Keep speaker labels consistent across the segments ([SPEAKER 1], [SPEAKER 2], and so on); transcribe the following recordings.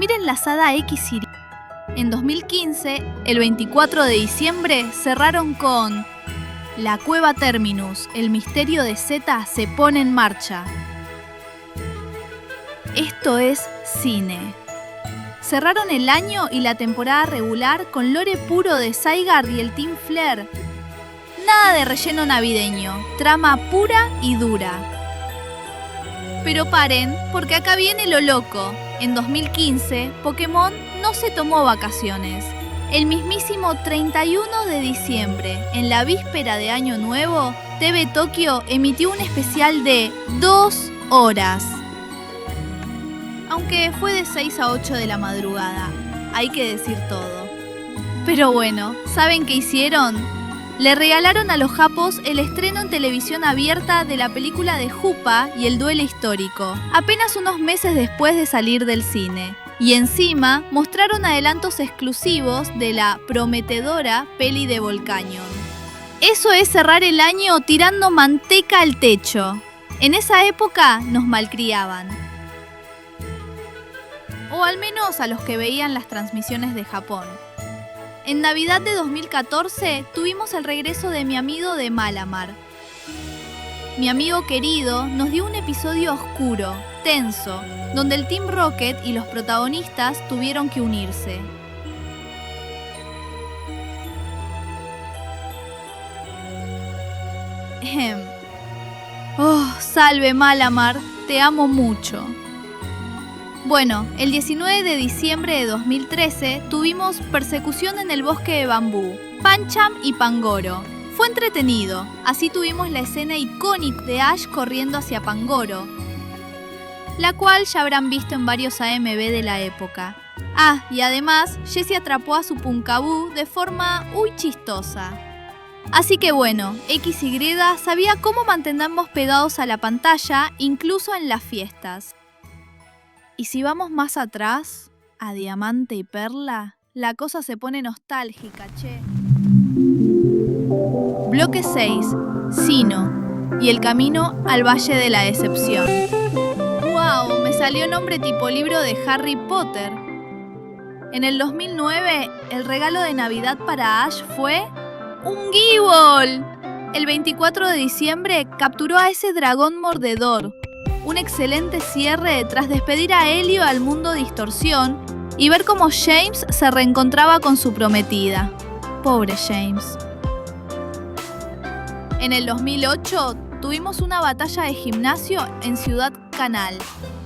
[SPEAKER 1] Miren la saga X y en 2015, el 24 de diciembre, cerraron con La Cueva Terminus, el misterio de Z se pone en marcha. Esto es cine. Cerraron el año y la temporada regular con lore puro de Zygarde y el Team Flare. Nada de relleno navideño, trama pura y dura. Pero paren, porque acá viene lo loco. En 2015, Pokémon no se tomó vacaciones. El mismísimo 31 de diciembre, en la víspera de Año Nuevo, TV Tokio emitió un especial de 2 horas. Aunque fue de 6 a 8 de la madrugada, hay que decir todo. Pero bueno, ¿saben qué hicieron? Le regalaron a los japos el estreno en televisión abierta de la película de Hoopa y el duelo histórico, apenas unos meses después de salir del cine. Y encima mostraron adelantos exclusivos de la prometedora peli de Volcanion. Eso es cerrar el año tirando manteca al techo. En esa época nos malcriaban. O al menos a los que veían las transmisiones de Japón. En Navidad de 2014 tuvimos el regreso de mi amigo de Malamar. Mi amigo querido nos dio un episodio oscuro, tenso, donde el Team Rocket y los protagonistas tuvieron que unirse. Oh, salve Malamar, te amo mucho. Bueno, el 19 de diciembre de 2013 tuvimos Persecución en el Bosque de Bambú, Pancham y Pangoro. Fue entretenido, así tuvimos la escena icónica de Ash corriendo hacia Pangoro, la cual ya habrán visto en varios AMV de la época. Ah, y además, Jessie atrapó a su Punkaboo de forma muy chistosa. Así que bueno, XY sabía cómo mantenernos pegados a la pantalla, incluso en las fiestas. Y si vamos más atrás, a Diamante y Perla, la cosa se pone nostálgica, che. Bloque 6, Sinnoh y el camino al Valle de la Decepción. ¡Wow! Me salió nombre tipo libro de Harry Potter. En el 2009, el regalo de Navidad para Ash fue ¡un Gible! El 24 de diciembre capturó a ese dragón mordedor. Un excelente cierre tras despedir a Helio al mundo Distorsión y ver cómo James se reencontraba con su prometida. Pobre James. En el 2008 tuvimos una batalla de gimnasio en Ciudad Canal.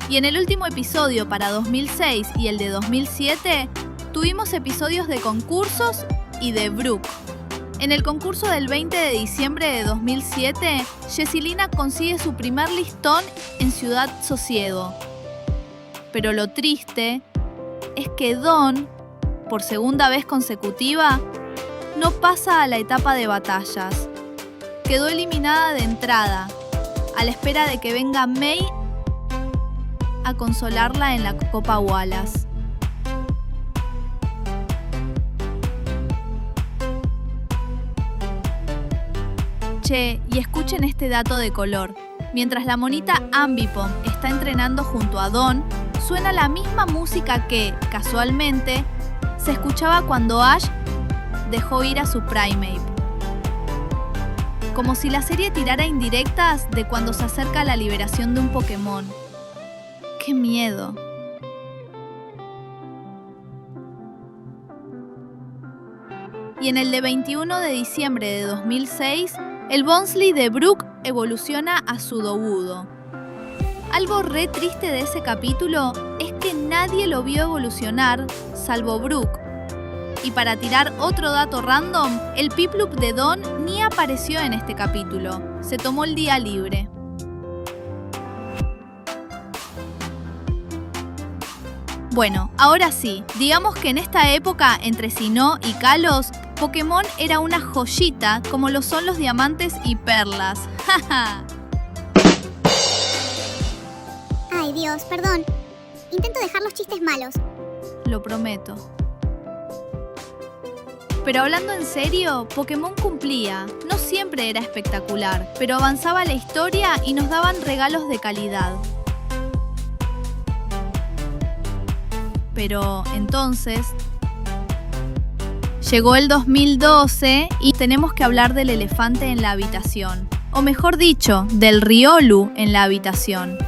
[SPEAKER 1] Y en el último episodio para 2006 y el de 2007 tuvimos episodios de concursos y de Brook. En el concurso del 20 de diciembre de 2007, Jessilina consigue su primer listón en Ciudad Sosiego. Pero lo triste es que Dawn, por segunda vez consecutiva, no pasa a la etapa de batallas. Quedó eliminada de entrada, a la espera de que venga May a consolarla en la Copa Wallace. Che, y escuchen este dato de color. Mientras la monita Ambipom está entrenando junto a Dawn, suena la misma música que, casualmente, se escuchaba cuando Ash dejó ir a su Primeape. Como si la serie tirara indirectas de cuando se acerca la liberación de un Pokémon. ¡Qué miedo! Y en el de 21 de diciembre de 2006, el Bonsly de Brook evoluciona a Sudowoodo. Algo re triste de ese capítulo es que nadie lo vio evolucionar, salvo Brook. Y para tirar otro dato random, el Piplup de Dawn ni apareció en este capítulo. Se tomó el día libre. Bueno, ahora sí, digamos que en esta época entre Sinnoh y Kalos, Pokémon era una joyita como lo son los diamantes y perlas.
[SPEAKER 2] Ay Dios, perdón. Intento dejar los chistes malos.
[SPEAKER 1] Lo prometo. Pero hablando en serio, Pokémon cumplía. No siempre era espectacular, pero avanzaba la historia y nos daban regalos de calidad. Pero entonces llegó el 2012 y tenemos que hablar del elefante en la habitación. O mejor dicho, del Riolu en la habitación.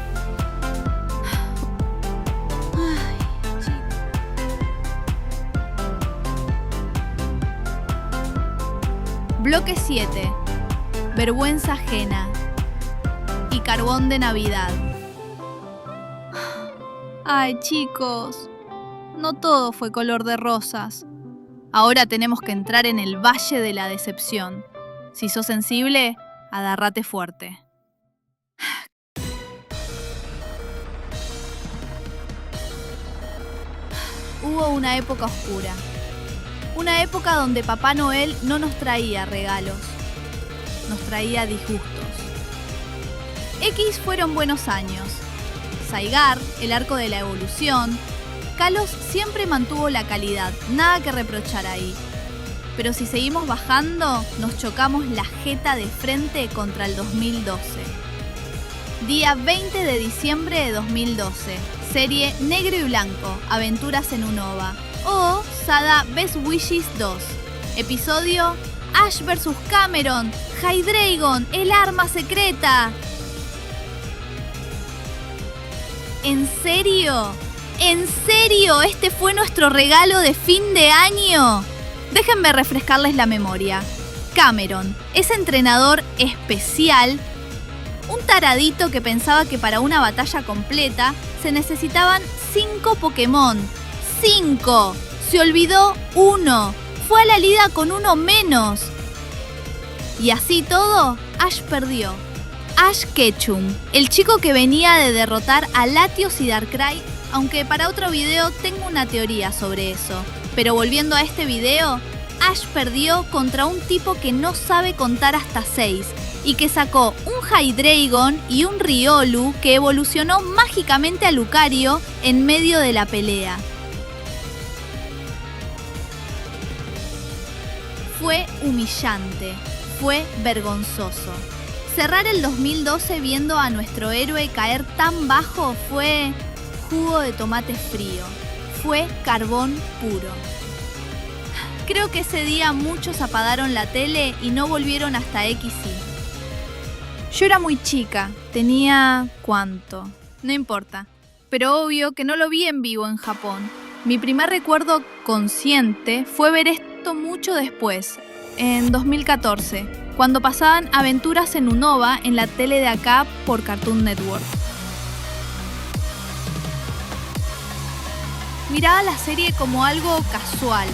[SPEAKER 1] Bloque 7. Vergüenza ajena. Y carbón de Navidad. Ay, chicos, no todo fue color de rosas. Ahora tenemos que entrar en el valle de la decepción. Si sos sensible, agárrate fuerte. Hubo una época oscura. Una época donde Papá Noel no nos traía regalos, nos traía disgustos. X fueron buenos años. Saigar, el arco de la evolución. Kalos siempre mantuvo la calidad, nada que reprochar ahí. Pero si seguimos bajando, nos chocamos la jeta de frente contra el 2012. Día 20 de diciembre de 2012. Serie Negro y Blanco, Aventuras en Unova. O Sada Best Wishes 2. Episodio Ash vs Cameron, Hydreigon, el arma secreta. ¿En serio? ¿En serio? ¿Este fue nuestro regalo de fin de año? Déjenme refrescarles la memoria. Cameron, ese entrenador especial, un taradito que pensaba que para una batalla completa se necesitaban 5 Pokémon. 5. Se olvidó 1. Fue a la lida con 1 menos. Y así todo, Ash perdió. Ash Ketchum, el chico que venía de derrotar a Latios y Darkrai, aunque para otro video tengo una teoría sobre eso. Pero volviendo a este video, Ash perdió contra un tipo que no sabe contar hasta 6 y que sacó un Hydreigon y un Riolu que evolucionó mágicamente a Lucario en medio de la pelea. Fue humillante, fue vergonzoso. Cerrar el 2012 viendo a nuestro héroe caer tan bajo fue jugo de tomate frío, fue carbón puro. Creo que ese día muchos apagaron la tele y no volvieron hasta XY. Yo era muy chica, tenía... ¿cuánto? No importa, pero obvio que no lo vi en vivo en Japón. Mi primer recuerdo consciente fue ver esto mucho después, en 2014, cuando pasaban Aventuras en Unova en la tele de acá por Cartoon Network. Miraba la serie como algo casual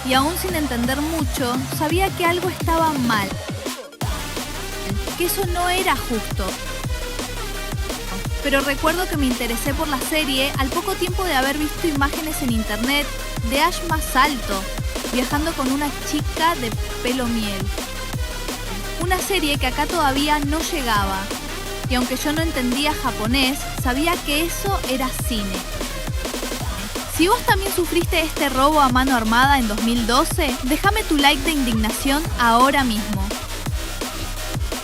[SPEAKER 1] y aún sin entender mucho, sabía que algo estaba mal, que eso no era justo. Pero recuerdo que me interesé por la serie al poco tiempo de haber visto imágenes en internet de Ash más alto, viajando con una chica de pelo miel. Una serie que acá todavía no llegaba, y aunque yo no entendía japonés, sabía que eso era cine. Si vos también sufriste este robo a mano armada en 2012, déjame tu like de indignación ahora mismo.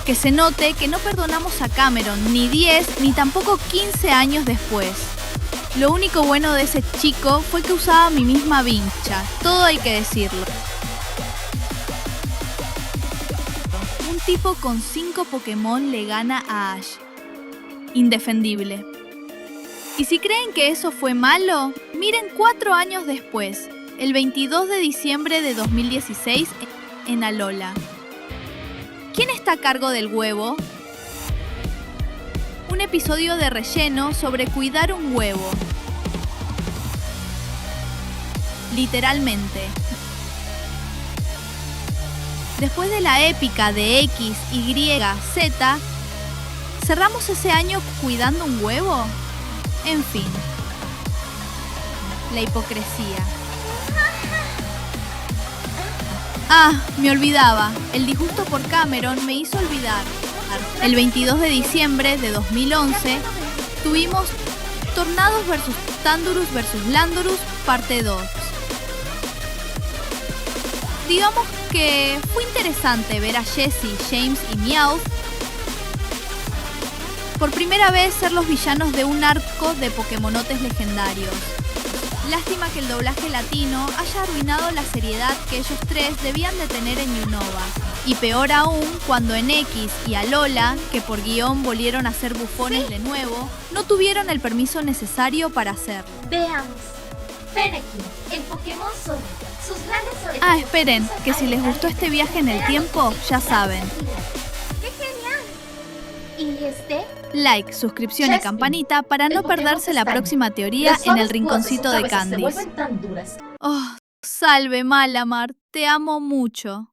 [SPEAKER 1] Que se note que no perdonamos a Cameron ni 10 ni tampoco 15 años después. Lo único bueno de ese chico fue que usaba mi misma vincha, todo hay que decirlo. Un tipo con 5 Pokémon le gana a Ash. Indefendible. Y si creen que eso fue malo, miren 4 años después, el 22 de diciembre de 2016 en Alola. ¿Quién está a cargo del huevo? Un episodio de relleno sobre cuidar un huevo. Literalmente. Después de la épica de X, Y, Z, ¿cerramos ese año cuidando un huevo? En fin. La hipocresía. Ah, me olvidaba. El disgusto por Cameron me hizo olvidar. El 22 de diciembre de 2011 tuvimos Tornados vs Thundurus vs Landorus parte 2. Digamos que fue interesante ver a Jessie, James y Meowth por primera vez ser los villanos de un arco de Pokémonotes legendarios. Lástima que el doblaje latino haya arruinado la seriedad que ellos tres debían de tener en Yunova. Y peor aún, cuando en X y Alola, que por guión volvieron a ser bufones de nuevo, no tuvieron el permiso necesario para hacerlo.
[SPEAKER 3] Veamos. Fennekin, el Pokémon Sol. Sus grandes orejas.
[SPEAKER 1] Ah, esperen, que si les gustó este viaje en el tiempo, ya saben.
[SPEAKER 3] ¡Qué genial! ¿Y este?
[SPEAKER 1] Like, suscripción y campanita para no perderse la próxima teoría en el rinconcito de Candice.
[SPEAKER 3] Tan duras.
[SPEAKER 1] Oh, salve Malamar, te amo mucho.